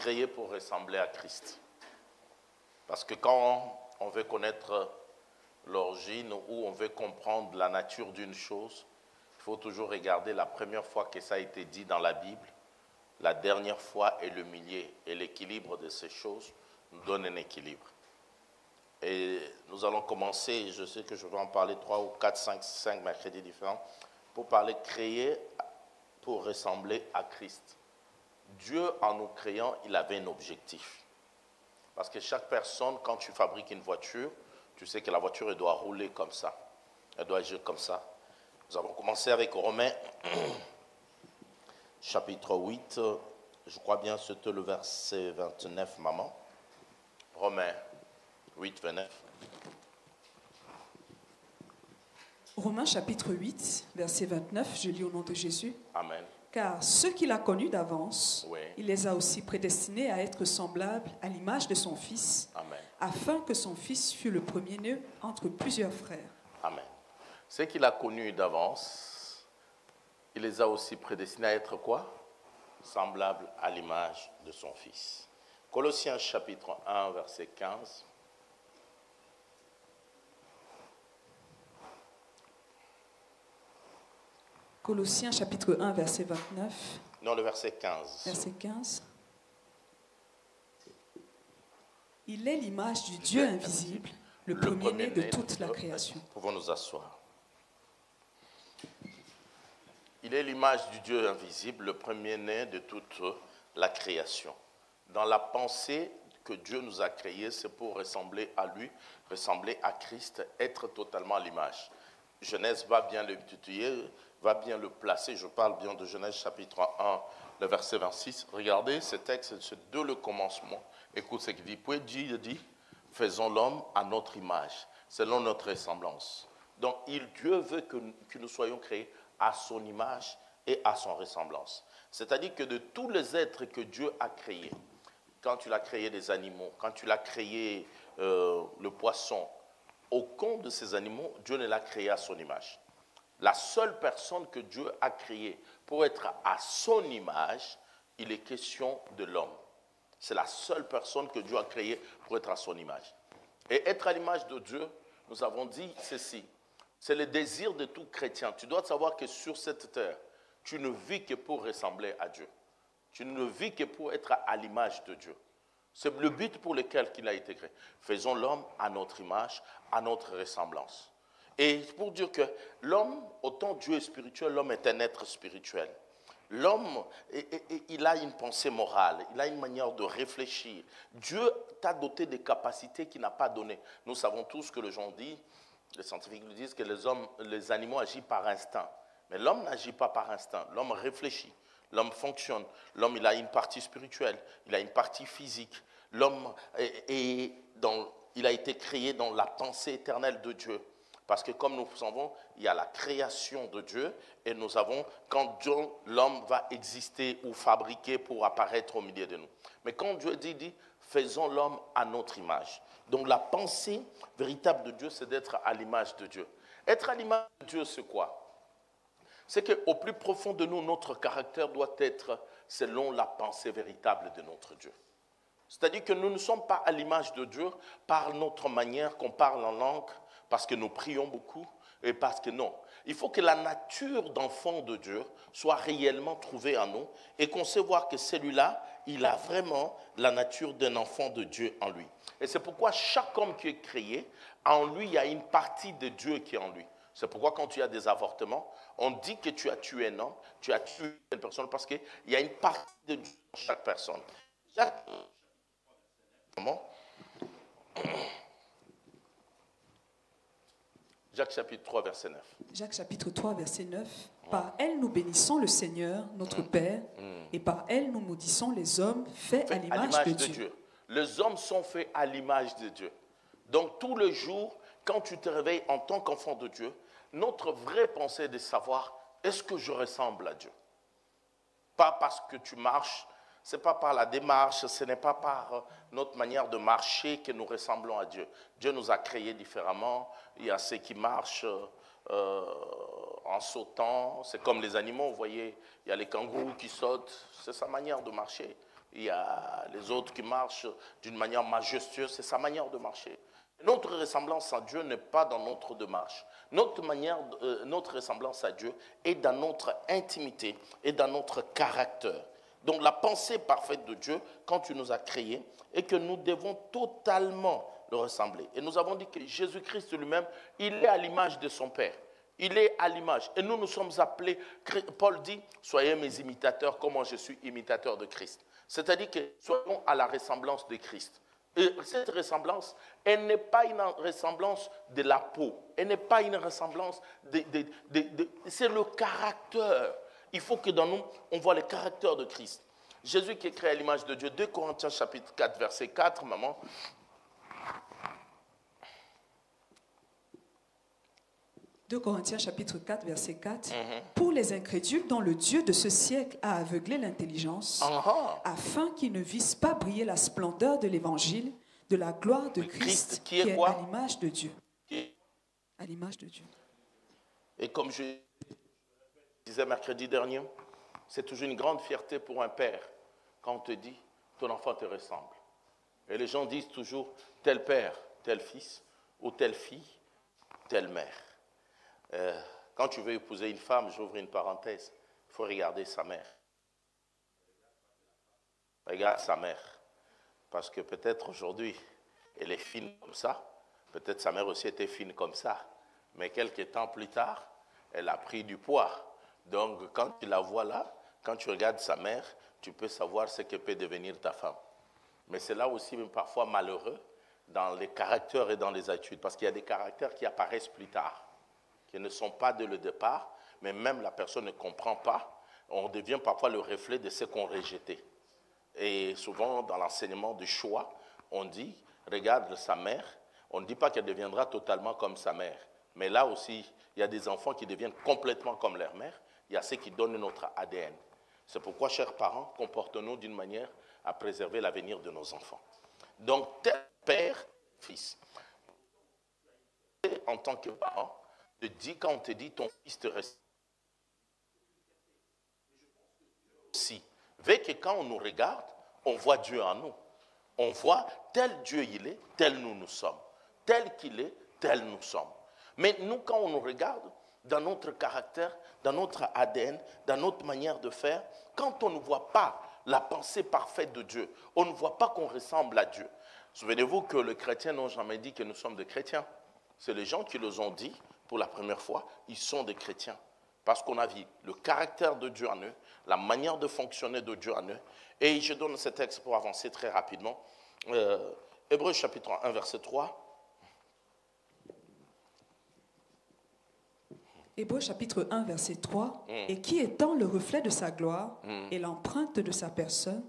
créés pour ressembler à Christ. Parce que quand on veut connaître l'origine ou on veut comprendre la nature d'une chose, il faut toujours regarder la première fois que ça a été dit dans la Bible, la dernière fois et le milieu. Et l'équilibre de ces choses nous donne un équilibre. Et nous allons commencer, je sais que je vais en parler 3 ou 4, 5 mercredis différents, pour parler créer pour ressembler à Christ. Dieu, en nous créant, il avait un objectif. Parce que chaque personne, quand tu fabriques une voiture, tu sais que la voiture, elle doit rouler comme ça. Elle doit agir comme ça. Nous allons commencer avec Romains, chapitre 8. Je crois bien c'était le verset 29, maman. Romains 8, 29. Romains chapitre 8, verset 29, je lis au nom de Jésus. Amen. Car ceux qu'il a connus d'avance, Oui. il les a aussi prédestinés à être semblables à l'image de son Fils, Amen. afin que son Fils fût le premier-né entre plusieurs frères. Amen. Ceux qu'il a connus d'avance, il les a aussi prédestinés à être quoi? Semblables à l'image de son Fils. Colossiens chapitre 1, verset 15. Colossiens chapitre 1, verset 29. Non, le verset 15. Verset 15. Il est l'image du Dieu invisible, le premier-né de toute la création. Pouvons nous asseoir. Il est l'image du Dieu invisible, le premier-né de toute la création. Dans la pensée que Dieu nous a créée, c'est pour ressembler à lui, ressembler à Christ, être totalement à l'image. Genèse va bien le tituler, va bien le placer. Je parle bien de Genèse chapitre 1, le verset 26. Regardez ce texte, c'est de le commencement. Écoute ce qu'il dit. Puis Dieu dit, faisons l'homme à notre image, selon notre ressemblance. Donc Dieu veut que nous soyons créés à son image et à son ressemblance. C'est-à-dire que de tous les êtres que Dieu a créés, quand tu l'as créé des animaux, quand tu l'as créé le poisson, aucun de ces animaux, Dieu ne l'a créé à son image. La seule personne que Dieu a créée pour être à son image, il est question de l'homme. C'est la seule personne que Dieu a créée pour être à son image. Et être à l'image de Dieu, nous avons dit ceci, c'est le désir de tout chrétien. Tu dois savoir que sur cette terre, tu ne vis que pour ressembler à Dieu. Tu ne vis que pour être à l'image de Dieu. C'est le but pour lequel il a été créé. Faisons l'homme à notre image, à notre ressemblance. Et pour dire que l'homme, autant Dieu est spirituel, l'homme est un être spirituel. L'homme, il a une pensée morale, il a une manière de réfléchir. Dieu t'a doté des capacités qu'il n'a pas données. Nous savons tous que les gens disent, les scientifiques nous disent que les animaux agissent par instinct. Mais l'homme n'agit pas par instinct, l'homme réfléchit. L'homme fonctionne. L'homme, il a une partie spirituelle, il a une partie physique. L'homme, il a été créé dans la pensée éternelle de Dieu. Parce que comme nous savons, il y a la création de Dieu et nous avons quand l'homme va exister ou fabriquer pour apparaître au milieu de nous. Mais quand Dieu dit faisons l'homme à notre image. Donc la pensée véritable de Dieu, c'est d'être à l'image de Dieu. Être à l'image de Dieu, c'est quoi? C'est qu'au plus profond de nous, notre caractère doit être selon la pensée véritable de notre Dieu. C'est-à-dire que nous ne sommes pas à l'image de Dieu par notre manière qu'on parle en langue, parce que nous prions beaucoup, et parce que non. Il faut que la nature d'enfant de Dieu soit réellement trouvée en nous, et qu'on sait voir que celui-là, il a vraiment la nature d'un enfant de Dieu en lui. Et c'est pourquoi chaque homme qui est créé, en lui, il y a une partie de Dieu qui est en lui. C'est pourquoi quand tu as des avortements, on dit que tu as tué un homme, tu as tué une personne, parce qu'il y a une partie de Dieu dans chaque personne. Jacques chapitre 3, verset 9. Jacques chapitre 3, verset 9. Par elle nous bénissons le Seigneur, notre Père, et par elle nous maudissons les hommes faits à l'image de Dieu. Les hommes sont faits à l'image de Dieu. Donc tous les jours, quand tu te réveilles en tant qu'enfant de Dieu, notre vraie pensée est de savoir, est-ce que je ressemble à Dieu? Pas parce que tu marches, ce n'est pas par la démarche, ce n'est pas par notre manière de marcher que nous ressemblons à Dieu. Dieu nous a créés différemment. Il y a ceux qui marchent en sautant. C'est comme les animaux, vous voyez, il y a les kangourous qui sautent, c'est sa manière de marcher. Il y a les autres qui marchent d'une manière majestueuse, c'est sa manière de marcher. Notre ressemblance à Dieu n'est pas dans notre démarche. Notre ressemblance à Dieu est dans notre intimité et dans notre caractère. Donc la pensée parfaite de Dieu, quand tu nous as créés, est que nous devons totalement le ressembler. Et nous avons dit que Jésus-Christ lui-même, il est à l'image de son Père. Il est à l'image. Et nous sommes appelés, Paul dit, soyez mes imitateurs comme moi je suis imitateur de Christ. C'est-à-dire que soyons à la ressemblance de Christ. Et cette ressemblance, elle n'est pas une ressemblance de la peau. Elle n'est pas une ressemblance c'est le caractère. Il faut que dans nous, on voit le caractère de Christ. Jésus qui est créé à l'image de Dieu. 2 Corinthiens chapitre 4, verset 4, maman. 2 Corinthiens chapitre 4, verset 4. Pour les incrédules dont le Dieu de ce siècle a aveuglé l'intelligence, afin qu'ils ne vissent pas briller la splendeur de l'évangile, de la gloire de Christ qui est à l'image de Dieu. À l'image de Dieu. Et comme je disais mercredi dernier, c'est toujours une grande fierté pour un père quand on te dit, ton enfant te ressemble. Et les gens disent toujours, tel père, tel fils, ou telle fille, telle mère. Quand tu veux épouser une femme, j'ouvre une parenthèse, il faut regarder sa mère. Regarde sa mère. Parce que peut-être aujourd'hui, elle est fine comme ça. Peut-être sa mère aussi était fine comme ça. Mais quelques temps plus tard, elle a pris du poids. Donc, quand tu la vois là, quand tu regardes sa mère, tu peux savoir ce que peut devenir ta femme. Mais c'est là aussi même parfois malheureux dans les caractères et dans les attitudes. Parce qu'il y a des caractères qui apparaissent plus tard, qui ne sont pas dès le départ, mais même la personne ne comprend pas. On devient parfois le reflet de ce qu'on rejetait. Et souvent, dans l'enseignement du choix, on dit, regarde sa mère, on ne dit pas qu'elle deviendra totalement comme sa mère. Mais là aussi, il y a des enfants qui deviennent complètement comme leur mère. Il y a ceux qui donnent notre ADN. C'est pourquoi, chers parents, comportons-nous d'une manière à préserver l'avenir de nos enfants. Donc, tel père, fils. En tant que parent, quand on te dit ton fils te reste. Si. Veut que quand on nous regarde, on voit Dieu en nous. On voit tel Dieu il est, tel nous sommes. Tel qu'il est, tel nous sommes. Mais nous, quand on nous regarde, dans notre caractère, dans notre ADN, dans notre manière de faire, quand on ne voit pas la pensée parfaite de Dieu, on ne voit pas qu'on ressemble à Dieu. Souvenez-vous que les chrétiens n'ont jamais dit que nous sommes des chrétiens. C'est les gens qui les ont dit pour la première fois, ils sont des chrétiens. Parce qu'on a vu le caractère de Dieu en eux, la manière de fonctionner de Dieu en eux. Et je donne ce texte pour avancer très rapidement. Hébreux chapitre 1, verset 3. Hébreux chapitre 1, verset 3. Et qui étant le reflet de sa gloire et l'empreinte de sa personne,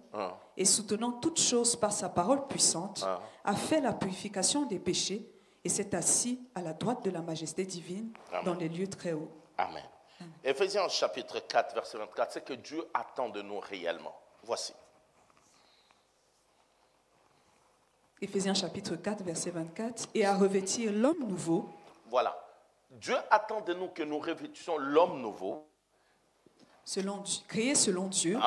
et soutenant toutes choses par sa parole puissante, a fait la purification des péchés et s'est assis à la droite de la majesté divine dans les lieux très hauts. Amen. Éphésiens chapitre 4, verset 24, c'est que Dieu attend de nous réellement. Voici. Éphésiens chapitre 4, verset 24. Et à revêtir l'homme nouveau. Voilà. Dieu attend de nous que nous revêtissions l'homme nouveau. Créé selon Dieu,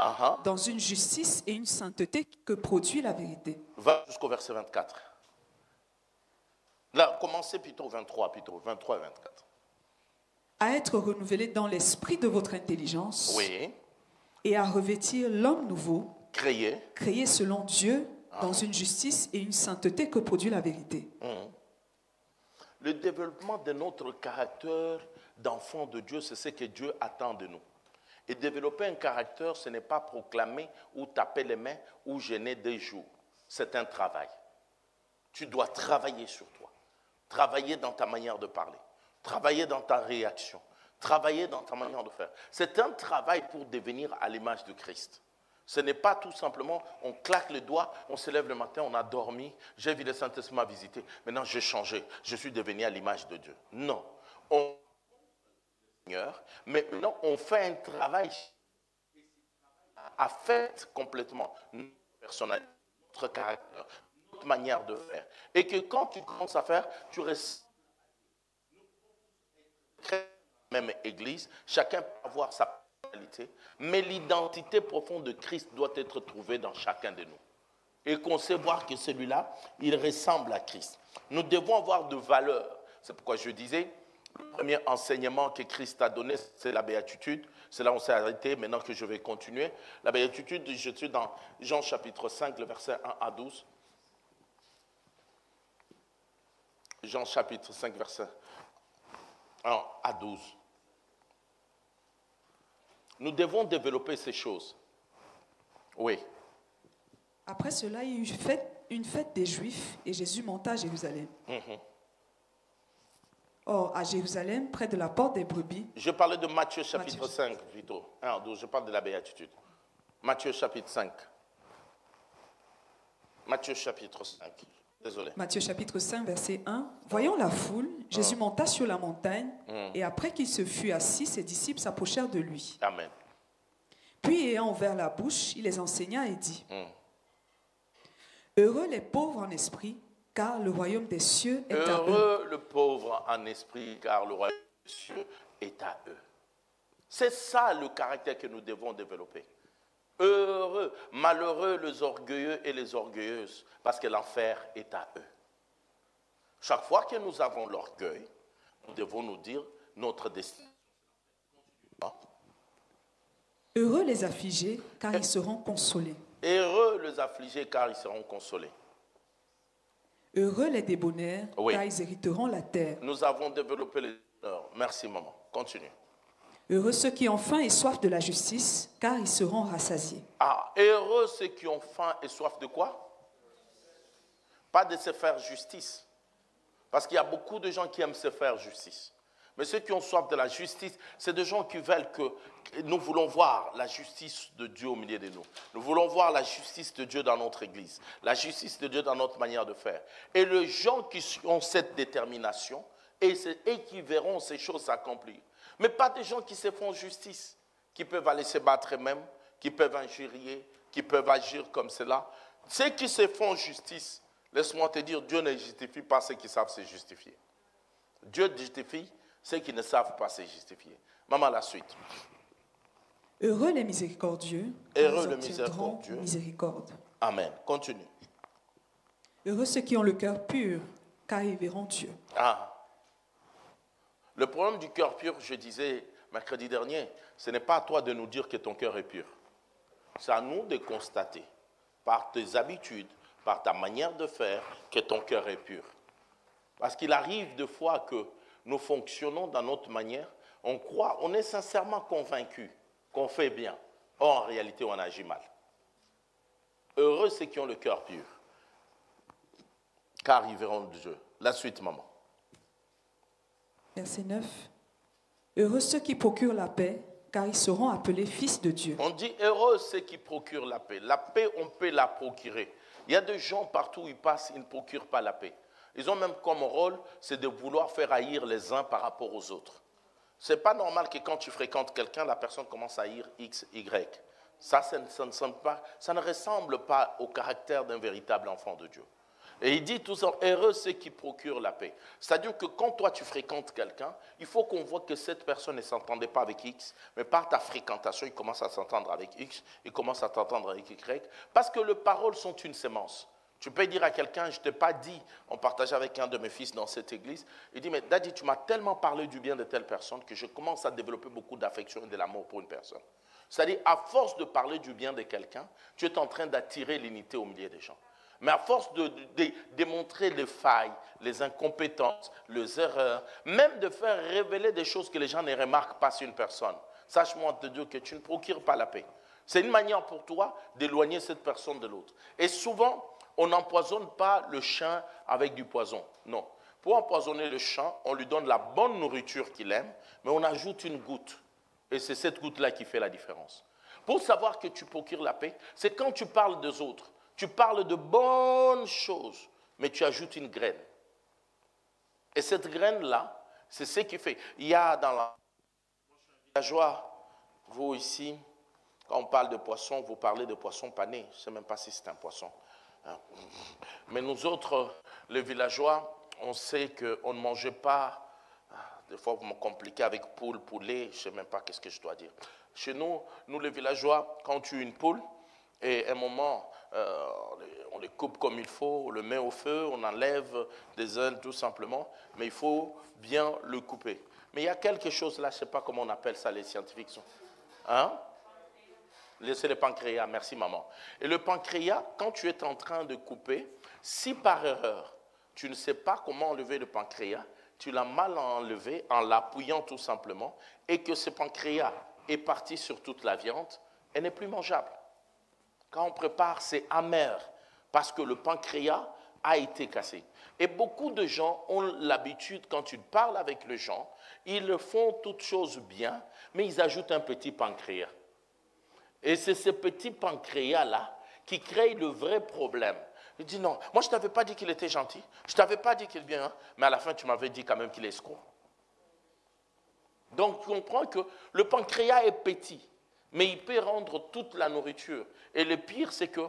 dans une justice et une sainteté que produit la vérité. Va jusqu'au verset 24. Là, commencez plutôt 23 et 24. À être renouvelé dans l'esprit de votre intelligence. Oui. Et à revêtir l'homme nouveau. Créé selon Dieu, dans une justice et une sainteté que produit la vérité. Le développement de notre caractère d'enfant de Dieu, c'est ce que Dieu attend de nous. Et développer un caractère, ce n'est pas proclamer ou taper les mains ou gêner des jours. C'est un travail. Tu dois travailler sur toi. Travailler dans ta manière de parler. Travailler dans ta réaction. Travailler dans ta manière de faire. C'est un travail pour devenir à l'image de Christ. Ce n'est pas tout simplement, on claque les doigts, on se lève le matin, on a dormi, j'ai vu le Saint-Esprit visiter, maintenant j'ai changé, je suis devenu à l'image de Dieu. Non. Mais maintenant on fait un travail à faire complètement notre personnalité, notre caractère, notre manière de faire. Et que quand tu commences à faire, tu restes même église, chacun peut avoir sa personnalité, mais l'identité profonde de Christ doit être trouvée dans chacun de nous. Et qu'on sait voir que celui-là, il ressemble à Christ. Nous devons avoir de valeurs. C'est pourquoi je disais, le premier enseignement que Christ a donné, c'est la béatitude. C'est là où on s'est arrêté, maintenant que je vais continuer. La béatitude, je suis dans Jean chapitre 5, le verset 1 à 12. Jean chapitre 5, verset 1 à 12. Nous devons développer ces choses. Oui. Après cela, il y eut une fête des Juifs et Jésus monta à Jérusalem. Or, à Jérusalem, près de la porte des brebis... Je parlais de Matthieu chapitre 5, plutôt. 1, 12, je parle de la béatitude. Matthieu chapitre 5. Matthieu chapitre 5. Désolé. Matthieu chapitre 5, verset 1. Voyant la foule, Jésus monta sur la montagne et après qu'il se fut assis, ses disciples s'approchèrent de lui. Amen. Puis, ayant ouvert la bouche, il les enseigna et dit, Heureux les pauvres en esprit, car le royaume des cieux est à eux. Heureux le pauvre en esprit, car le royaume des cieux est à eux. C'est ça le caractère que nous devons développer. Heureux, malheureux les orgueilleux et les orgueilleuses, parce que l'enfer est à eux. Chaque fois que nous avons l'orgueil, nous devons nous dire notre destin. Heureux les affligés, car ils seront consolés. Heureux les affligés, car ils seront consolés. Heureux les débonnaires, car ils hériteront la terre. Nous avons développé les honneurs. Merci, maman. Continue. Heureux ceux qui ont faim et soif de la justice, car ils seront rassasiés. Ah, heureux ceux qui ont faim et soif de quoi? Pas de se faire justice. Parce qu'il y a beaucoup de gens qui aiment se faire justice. Mais ceux qui ont soif de la justice, c'est des gens qui veulent que nous voulons voir la justice de Dieu au milieu de nous. Nous voulons voir la justice de Dieu dans notre église, la justice de Dieu dans notre manière de faire. Et les gens qui ont cette détermination et qui verront ces choses s'accomplir. Mais pas des gens qui se font justice, qui peuvent aller se battre eux-mêmes, qui peuvent injurier, qui peuvent agir comme cela. Ceux qui se font justice, laisse-moi te dire, Dieu ne justifie pas ceux qui savent se justifier. Dieu justifie ceux qui ne savent pas se justifier. Maman, la suite. Heureux les miséricordieux, heureux les miséricordieux. Miséricorde. Amen. Continue. Heureux ceux qui ont le cœur pur, car ils verront Dieu. Ah. Le problème du cœur pur, je disais mercredi dernier, ce n'est pas à toi de nous dire que ton cœur est pur. C'est à nous de constater, par tes habitudes, par ta manière de faire, que ton cœur est pur. Parce qu'il arrive des fois que nous fonctionnons dans notre manière, on croit, on est sincèrement convaincu qu'on fait bien. Or, en réalité, on agit mal. Heureux ceux qui ont le cœur pur, car ils verront Dieu. La suite, maman. Verset 9. Heureux ceux qui procurent la paix, car ils seront appelés fils de Dieu. On dit heureux ceux qui procurent la paix. La paix, on peut la procurer. Il y a des gens partout où ils passent, ils ne procurent pas la paix. Ils ont même comme rôle, c'est de vouloir faire haïr les uns par rapport aux autres. Ce n'est pas normal que quand tu fréquentes quelqu'un, la personne commence à haïr X, Y. Ça ne ressemble pas au caractère d'un véritable enfant de Dieu. Et il dit tout ça, heureux ceux qui procurent la paix. C'est-à-dire que quand toi tu fréquentes quelqu'un, il faut qu'on voit que cette personne ne s'entendait pas avec X, mais par ta fréquentation, il commence à s'entendre avec X, il commence à t'entendre avec Y, parce que les paroles sont une sémence. Tu peux dire à quelqu'un, je ne t'ai pas dit, on partageait avec un de mes fils dans cette église, il dit, mais Daddy, tu m'as tellement parlé du bien de telle personne que je commence à développer beaucoup d'affection et de l'amour pour une personne. C'est-à-dire, à force de parler du bien de quelqu'un, tu es en train d'attirer l'unité au milieu des gens. Mais à force de démontrer les failles, les incompétences, les erreurs, même de faire révéler des choses que les gens ne remarquent pas sur une personne, sache-moi de Dieu que tu ne procures pas la paix. C'est une manière pour toi d'éloigner cette personne de l'autre. Et souvent, on n'empoisonne pas le chien avec du poison. Non. Pour empoisonner le chien, on lui donne la bonne nourriture qu'il aime, mais on ajoute une goutte. Et c'est cette goutte-là qui fait la différence. Pour savoir que tu procures la paix, c'est quand tu parles des autres. Tu parles de bonnes choses, mais tu ajoutes une graine. Et cette graine-là, c'est ce qui fait. Il y a dans la joie, vous ici, quand on parle de poisson, vous parlez de poisson pané. Je ne sais même pas si c'est un poisson. Mais nous autres, les villageois, on sait qu'on ne mangeait pas Des fois, vous me compliquez avec poule, poulet, je ne sais même pas qu'est-ce que je dois dire. Chez nous, les villageois, quand on tue une poule, et à un moment, on les coupe comme il faut, on le met au feu, on enlève des ailes tout simplement, mais il faut bien le couper. Mais il y a quelque chose là, je ne sais pas comment on appelle ça, les scientifiques. Hein? C'est le pancréas, merci maman. Et le pancréas, quand tu es en train de couper, si par erreur, tu ne sais pas comment enlever le pancréas, tu l'as mal enlevé en l'appuyant tout simplement, et que ce pancréas est parti sur toute la viande, elle n'est plus mangeable. Quand on prépare, c'est amer, parce que le pancréas a été cassé. Et beaucoup de gens ont l'habitude, quand tu parles avec les gens, ils font toutes choses bien, mais ils ajoutent un petit pancréas. Et c'est ce petit pancréas-là qui crée le vrai problème. Il dit non, moi je ne t'avais pas dit qu'il était gentil, je ne t'avais pas dit qu'il est bien, hein, mais à la fin tu m'avais dit quand même qu'il est escroc. Donc tu comprends que le pancréas est petit, mais il peut rendre toute la nourriture. Et le pire, c'est que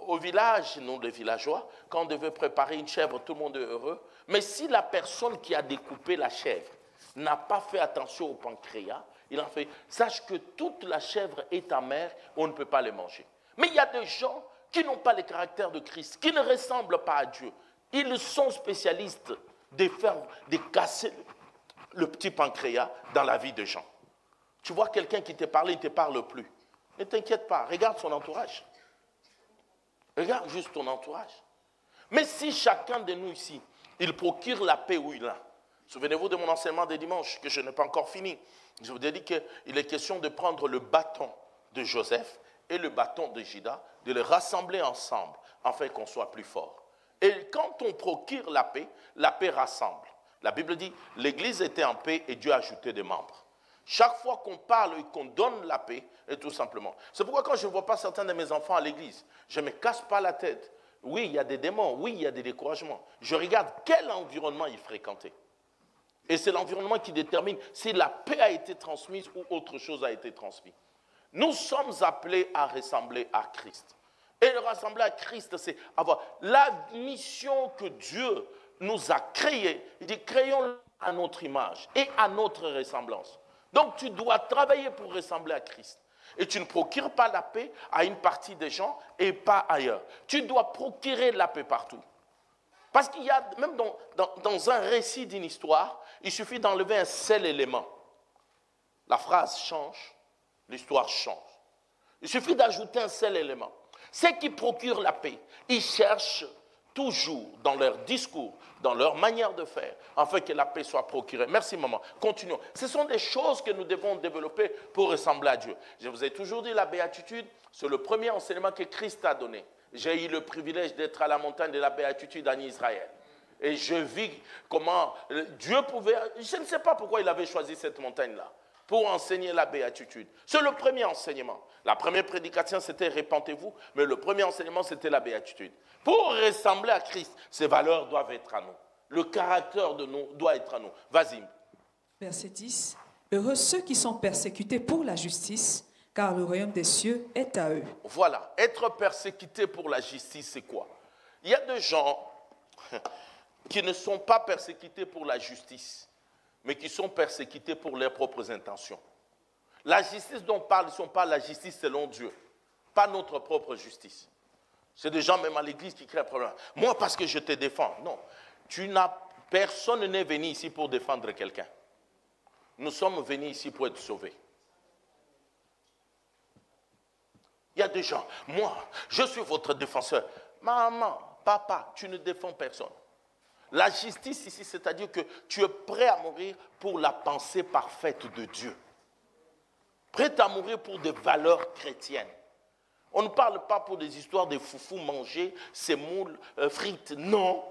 au village, nous les villageois, quand on devait préparer une chèvre, tout le monde est heureux. Mais si la personne qui a découpé la chèvre n'a pas fait attention au pancréas, il en fait, sache que toute la chèvre est amère, on ne peut pas les manger. Mais il y a des gens qui n'ont pas le caractère de Christ, qui ne ressemblent pas à Dieu. Ils sont spécialistes de casser le petit pancréas dans la vie des gens. Tu vois quelqu'un qui te parle, il ne te parle plus. Ne t'inquiète pas, regarde son entourage. Regarde juste ton entourage. Mais si chacun de nous ici, il procure la paix où il est. Souvenez-vous de mon enseignement de dimanche, que je n'ai pas encore fini. Je vous ai dit qu'il est question de prendre le bâton de Joseph et le bâton de Judas, de les rassembler ensemble, afin qu'on soit plus fort. Et quand on procure la paix rassemble. La Bible dit, l'Église était en paix et Dieu a ajouté des membres. Chaque fois qu'on parle et qu'on donne la paix, et tout simplement. C'est pourquoi quand je ne vois pas certains de mes enfants à l'église, je ne me casse pas la tête. Oui, il y a des démons, oui, il y a des découragements. Je regarde quel environnement ils fréquentaient. Et c'est l'environnement qui détermine si la paix a été transmise ou autre chose a été transmise. Nous sommes appelés à ressembler à Christ. Et le rassembler à Christ, c'est avoir la mission que Dieu nous a créée. Il dit, créons à notre image et à notre ressemblance. Donc tu dois travailler pour ressembler à Christ. Et tu ne procures pas la paix à une partie des gens et pas ailleurs. Tu dois procurer la paix partout. Parce qu'il y a, même dans un récit d'une histoire, il suffit d'enlever un seul élément. La phrase change, l'histoire change. Il suffit d'ajouter un seul élément. Ceux qui procurent la paix, ils cherchent toujours dans leur discours, dans leur manière de faire, afin que la paix soit procurée. Merci maman. Continuons. Ce sont des choses que nous devons développer pour ressembler à Dieu. Je vous ai toujours dit, la béatitude, c'est le premier enseignement que Christ a donné. J'ai eu le privilège d'être à la montagne de la béatitude en Israël. Et je vis comment Dieu pouvait... Je ne sais pas pourquoi il avait choisi cette montagne-là pour enseigner la béatitude. C'est le premier enseignement. La première prédication, c'était « Répentez-vous », mais le premier enseignement, c'était la béatitude. Pour ressembler à Christ, ces valeurs doivent être à nous. Le caractère de nous doit être à nous. Vas-y. Verset 10. « Heureux ceux qui sont persécutés pour la justice, car le royaume des cieux est à eux. » Voilà. Être persécuté pour la justice, c'est quoi? Il y a des gens qui ne sont pas persécutés pour la justice, mais qui sont persécutés pour leurs propres intentions. La justice dont on parle, ce n'est pas la justice selon Dieu, pas notre propre justice. C'est des gens même à l'église qui créent un problème. Moi, parce que je te défends. Non, personne n'est venu ici pour défendre quelqu'un. Nous sommes venus ici pour être sauvés. Il y a des gens, moi, je suis votre défenseur. Maman, papa, tu ne défends personne. La justice ici, c'est-à-dire que tu es prêt à mourir pour la pensée parfaite de Dieu. Prêt à mourir pour des valeurs chrétiennes. On ne parle pas pour des histoires de foufou manger, sémoules, frites. Non.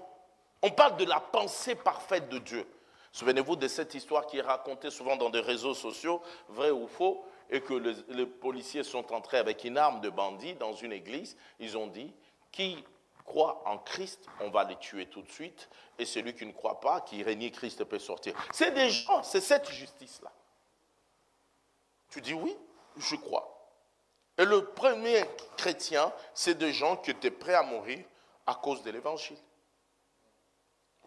On parle de la pensée parfaite de Dieu. Souvenez-vous de cette histoire qui est racontée souvent dans des réseaux sociaux, vrai ou faux, et que les policiers sont entrés avec une arme de bandit dans une église. Ils ont dit, qui croit en Christ, on va les tuer tout de suite, et celui qui ne croit pas, qui renie Christ peut sortir. C'est des gens, c'est cette justice-là. Tu dis oui, je crois. Et le premier chrétien, c'est des gens qui étaient prêts à mourir à cause de l'évangile.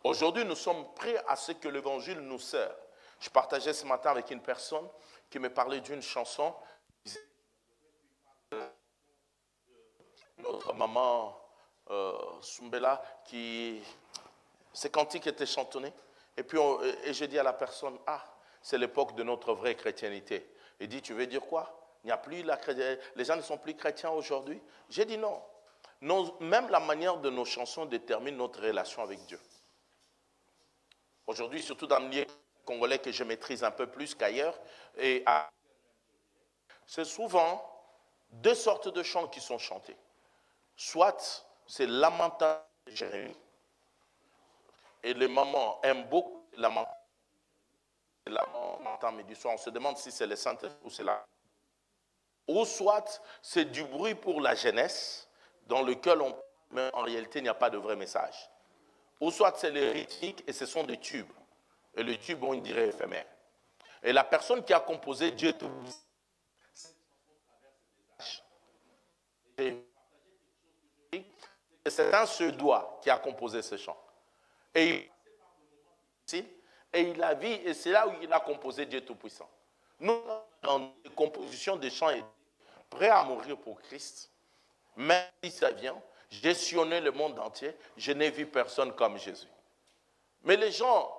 Aujourd'hui, nous sommes prêts à ce que l'évangile nous sert. Je partageais ce matin avec une personne qui me parlait d'une chanson. Notre maman Sumbela, ces cantiques étaient chantonnés. Et puis je dis à la personne, c'est l'époque de notre vraie chrétienté. Il dit, tu veux dire quoi? Il n'y a plus les gens ne sont plus chrétiens aujourd'hui. J'ai dit non. Même la manière de nos chansons détermine notre relation avec Dieu. Aujourd'hui, surtout dans le milieu congolais que je maîtrise un peu plus qu'ailleurs, c'est souvent deux sortes de chants qui sont chantés. Soit c'est lamentation de Jérémie, et les mamans aiment beaucoup lamentation mais du soir, on se demande si c'est les saintes ou c'est la... Ou soit c'est du bruit pour la jeunesse, dans lequel mais en réalité il n'y a pas de vrai message. Ou soit c'est les rythmiques et ce sont des tubes. Et les tubes ont une durée éphémère. Et la personne qui a composé Dieu tout, c'est un Suédois qui a composé ce chant. Et il a vu, et c'est là où il a composé Dieu Tout-Puissant. Nous, dans les compositions des chants, prêts à mourir pour Christ, même si ça vient, gestionner le monde entier, je n'ai vu personne comme Jésus. Mais les gens,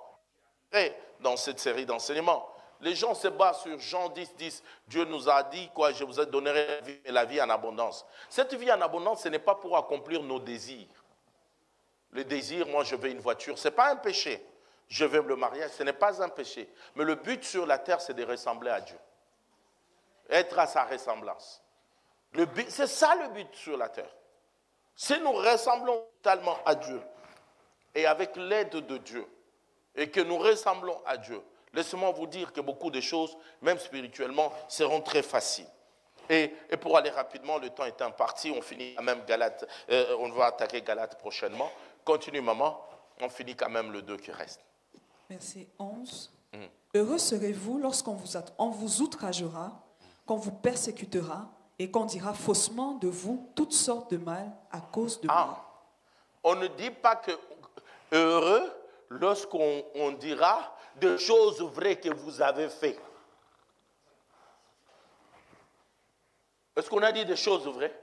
dans cette série d'enseignements, les gens se basent sur Jean 10, 10. Dieu nous a dit, quoi, je vous donnerai la vie en abondance. Cette vie en abondance, ce n'est pas pour accomplir nos désirs. Le désir, moi je veux une voiture, ce n'est pas un péché. Je veux le mariage, ce n'est pas un péché. Mais le but sur la terre, c'est de ressembler à Dieu. Être à sa ressemblance. C'est ça le but sur la terre. Si nous ressemblons totalement à Dieu, et avec l'aide de Dieu, et que nous ressemblons à Dieu, laissez-moi vous dire que beaucoup de choses, même spirituellement, seront très faciles. Et pour aller rapidement, le temps est imparti, on finit quand même Galates, on va attaquer Galates prochainement. Continue maman, on finit quand même le 2 qui reste. Verset 11. Heureux serez-vous lorsqu'on vous outragera, qu'on vous persécutera et qu'on dira faussement de vous toutes sortes de mal à cause de moi. On ne dit pas que heureux lorsqu'on dira de choses vraies que vous avez faites. Est-ce qu'on a dit des choses vraies?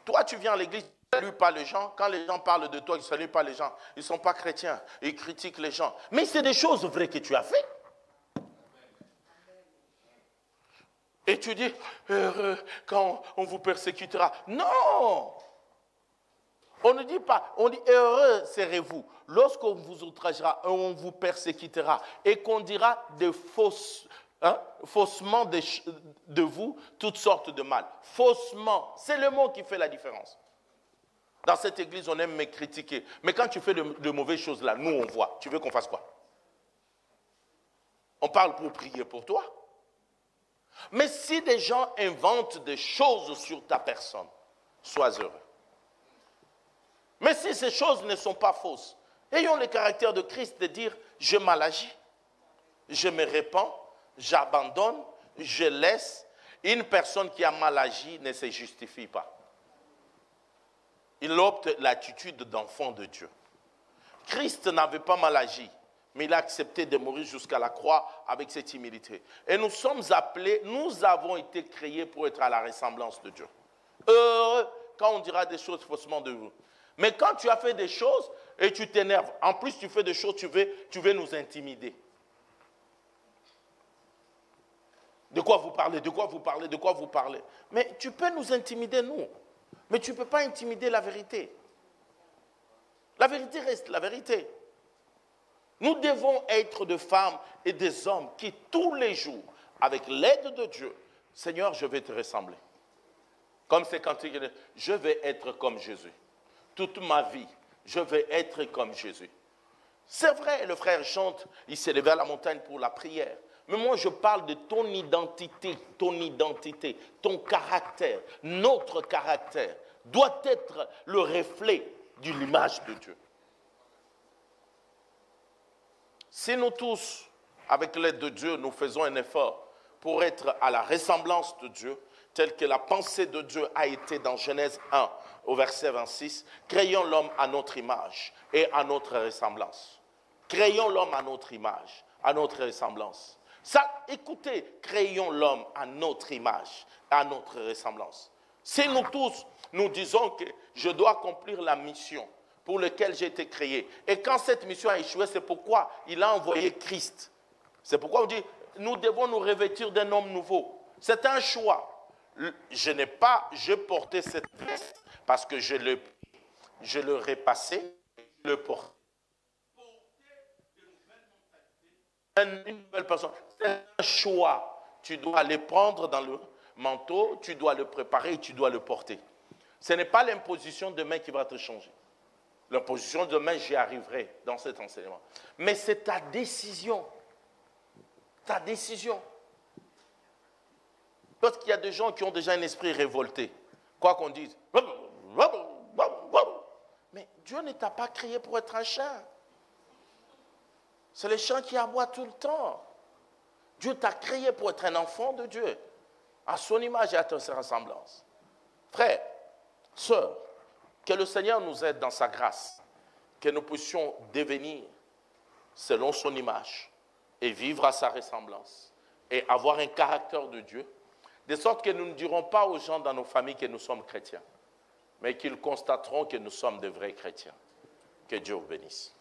Toi, tu viens à l'église, tu ne salues pas les gens. Quand les gens parlent de toi, ils ne saluent pas les gens. Ils ne sont pas chrétiens. Ils critiquent les gens. Mais c'est des choses vraies que tu as faites. Et tu dis, heureux quand on vous persécutera. Non! On ne dit pas, on dit heureux serez-vous lorsqu'on vous outragera, on vous persécutera et qu'on dira faussement de vous toutes sortes de mal. Faussement, c'est le mot qui fait la différence. Dans cette église, on aime me critiquer. Mais quand tu fais de mauvaises choses là, nous on voit. Tu veux qu'on fasse quoi? On parle pour prier pour toi. Mais si des gens inventent des choses sur ta personne, sois heureux. Mais si ces choses ne sont pas fausses, ayons le caractère de Christ de dire, je m'alagis, je me répands, j'abandonne, je laisse. Une personne qui a mal agi ne se justifie pas. Il opte l'attitude d'enfant de Dieu. Christ n'avait pas mal agi, mais il a accepté de mourir jusqu'à la croix avec cette humilité. Et nous sommes appelés, nous avons été créés pour être à la ressemblance de Dieu. Heureux quand on dira des choses faussement de vous. Mais quand tu as fait des choses et tu t'énerves, en plus tu fais des choses, tu veux nous intimider. De quoi vous parlez? De quoi vous parlez? De quoi vous parlez? Mais tu peux nous intimider, nous. Mais tu ne peux pas intimider la vérité. La vérité reste la vérité. Nous devons être des femmes et des hommes qui, tous les jours, avec l'aide de Dieu, Seigneur, je vais te ressembler. Comme c'est quand tu dis, je vais être comme Jésus. Toute ma vie, je vais être comme Jésus. C'est vrai, le frère chante, il s'est levé à la montagne pour la prière. Mais moi, je parle de ton identité, ton caractère, notre caractère doit être le reflet de l'image de Dieu. Si nous tous, avec l'aide de Dieu, nous faisons un effort pour être à la ressemblance de Dieu, telle que la pensée de Dieu a été dans Genèse 1, au verset 26, créons l'homme à notre image et à notre ressemblance. Créons l'homme à notre image, à notre ressemblance. Ça, écoutez, créons l'homme à notre image, à notre ressemblance. Si nous tous, nous disons que je dois accomplir la mission pour laquelle j'ai été créé, et quand cette mission a échoué, c'est pourquoi il a envoyé Christ. C'est pourquoi on dit, nous devons nous revêtir d'un homme nouveau. C'est un choix. Je portais cette veste parce que je le repassais, je le portais. Une nouvelle personne. C'est un choix. Tu dois le prendre dans le manteau, tu dois le préparer et tu dois le porter. Ce n'est pas l'imposition de main qui va te changer. L'imposition de main, j'y arriverai dans cet enseignement. Mais c'est ta décision. Ta décision. Parce qu'il y a des gens qui ont déjà un esprit révolté. Quoi qu'on dise. Mais Dieu ne t'a pas créé pour être un chien. C'est le chien qui aboie tout le temps. Dieu t'a créé pour être un enfant de Dieu, à son image et à sa ressemblance. Frères, sœurs, que le Seigneur nous aide dans sa grâce, que nous puissions devenir selon son image et vivre à sa ressemblance et avoir un caractère de Dieu, de sorte que nous ne dirons pas aux gens dans nos familles que nous sommes chrétiens, mais qu'ils constateront que nous sommes de vrais chrétiens. Que Dieu vous bénisse.